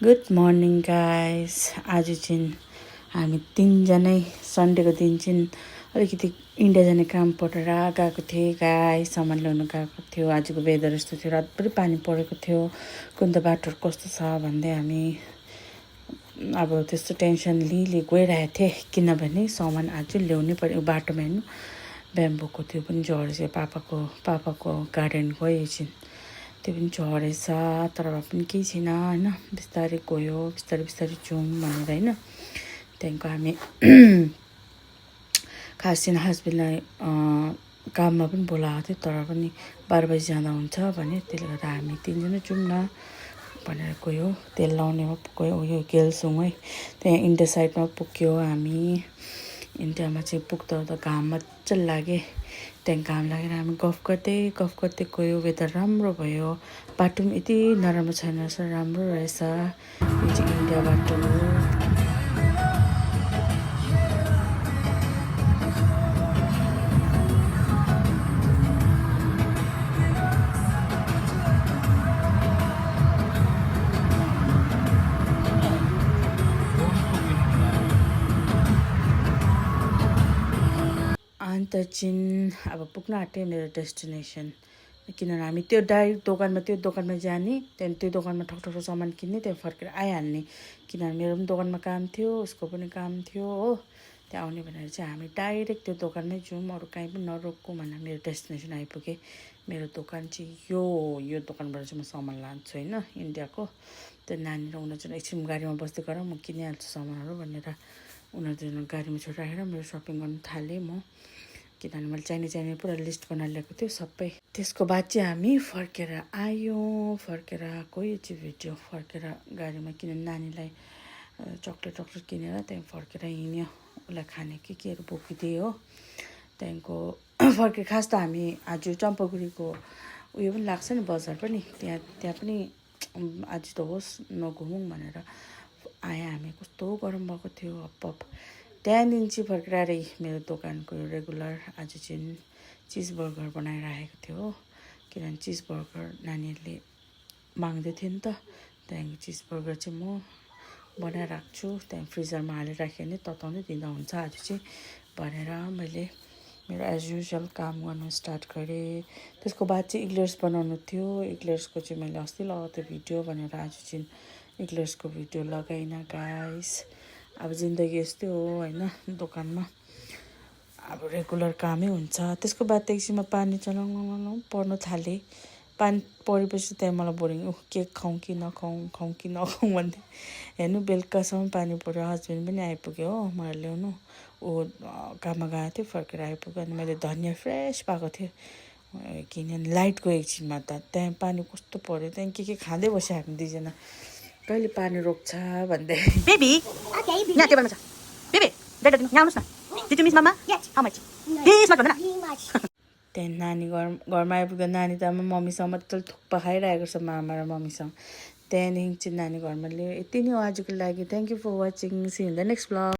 Good morning guys. आज चाहिँ हामी तीनजनै सन्डेको दिन चाहिँ अलिकति इन्डिया जाने काम परेर गएको थिएँ गाइस। सामान ल्याउनु गएको थियो। आजको वेदर यस्तो थियो, रातभरि पानी परेको थियो। कुन त बाटोहरू कस्तो छ भन्दै हामी अब त्यस्तो टेन्सन लिई गइरहेको थिएँ, किनभने सामान आज ल्याउनै पर्यो। बाटोमा हेर्नु ब्याम्बोको त्यो पनि झरेछ। पापाको गार्डन गयो एकछिन, त्यो पनि झरेछ। तर भए पनि केही छैन होइन, बिस्तारै गयो, बिस्तारै जाउँ भनेर होइन। त्यहाँदेखिको हामी खास चाहिँ हस्बेन्डलाई काममा पनि बोलाएको थियो, तर पनि 12 बजी जाँदा हुन्छ भने, त्यसले गर्दा हामी तीनजना जाउँ न भनेर गयो। तेल लाउनेमा गयो, उयो गेलसुङै त्यहाँ इन्डिया साइडमा पुग्यो हामी। इन्डियामा चाहिँ पुग्दा घाम मजाले लाग्यो। त्यहाँदेखि घाम लागेर हामी गफ गर्दै गयो। वेदर राम्रो भयो, बाटो पनि यति नराम्रो छैन रहेछ, राम्रो रहेछ। यो चाहिँ इन्डिया बाटो हो। अन्त चाहिँ अब पुग्न आँट्यो मेरो डेस्टिनेसन। किनभने हामी त्यो डाइरेक्ट त्यो दोकानमा जाने, त्यहाँदेखि त्यो दोकानमा ठक सामान किन्ने, त्यहाँ फर्केर आइहाल्ने। किनभने मेरो पनि दोकानमा काम थियो, उसको पनि काम थियो हो। त्यहाँ आउने भनेर चाहिँ हामी डाइरेक्ट त्यो दोकानमै जाउँ, अरू कहीँ पनि नरोकौँ भनेर मेरो डेस्टिनेसन आइपुगेँ। मेरो दोकान चाहिँ यो दोकानबाट चाहिँ म सामान लान्छु होइन, इन्डियाको। त्यो नानी र उनीहरू चाहिँ एकछिन गाडीमा बस्दै गर, म किनिहाल्छु सामानहरू भनेर उनीहरू दुईजना गाडीमा छोडिराखेर मेरो सपिङ गर्नु थालेँ म। किनभने मैले चाहिने पुरा लिस्ट बनाएर ल्याएको थियो सबै। त्यसको बाद चाहिँ हामी फर्केर आयौँ। फर्केर आएको यो चाहिँ भिडियो। फर्केर गाडीमा किनभने नानीलाई चक्लेट किनेर त्यहाँदेखि फर्केर हिँड्यो। उसलाई खाने केहरू बोकिदिएँ हो। त्यहाँदेखिको फर्केर खास त हामी आज चम्पागुरीको उयो पनि लाग्छ नि, बजार पनि, त्यहाँ पनि आज त होस् नघुमौँ भनेर आएँ हामी। कस्तो गरम भएको थियो हप। त्यहाँदेखि चाहिँ फर्केर आएर मेरो दोकानको रेगुलर आज चाहिँ चिज बर्गर बनाइराखेको थियो हो। किनभने चिज बर्गर नानीहरूले माग्दै थियो नि त। त्यहाँदेखि चिज बर्गर चाहिँ म बनाइराख्छु। त्यहाँदेखि फ्रिजरमा हालेर राख्यो भने तताउँदै दिँदा हुन्छ आज चाहिँ भनेर मैले मेरो एज युजुअल काम गर्नु स्टार्ट गरेँ। त्यसको बाद चाहिँ इग्लेयर्स बनाउनु थियो। इग्लेयर्सको चाहिँ मैले अस्ति लगाएको थिएँ भिडियो भनेर आज चाहिँ इग्लेयर्सको भिडियो लगाइनँ गाइस। अब जिन्दगी यस्तै हो होइन, दोकानमा अब रेगुलर कामै हुन्छ। त्यसको बाद एकछिनमा पानी चलाउनु पर्नु थालेँ। पानी परेपछि त्यहाँ मलाई बोरिङ, केक खाउँ कि नखाउँ भन्दै हेर्नु बेलुकासम्म पानी पऱ्यो। हस्बेन्ड पनि आइपुग्यो हो मलाई ल्याउनु। ऊ काममा गएको थियो, फर्केर आइपुग्यो। अनि मैले धनियाँ फ्रेस पाएको थिएँ, किनभने लाइट गयो एकछिनमा त। त्यहाँ पानी कस्तो पऱ्यो, त्यहाँदेखि के खाँदै बस्यो हामी दुईजना। कहिले पानी रोक्छ भन्दै। बेबी यहाँ टेबलमा छ। बेबी डेटा दिनु, यहाँ आउनुहोस् न। Did you miss mama? Yes. How much? This much भन्दैन। त्यहाँदेखि नानी घरमा आइपुग्दा नानी त आमा मम्मीसँग मजाले थुक्पा खाइरहेको छ, मामा र मम्मीसँग। त्यहाँदेखि चाहिँ नानी घरमा ल्यायो। यति नै हो आजको लागि। Thank you for watching. See in the next blog.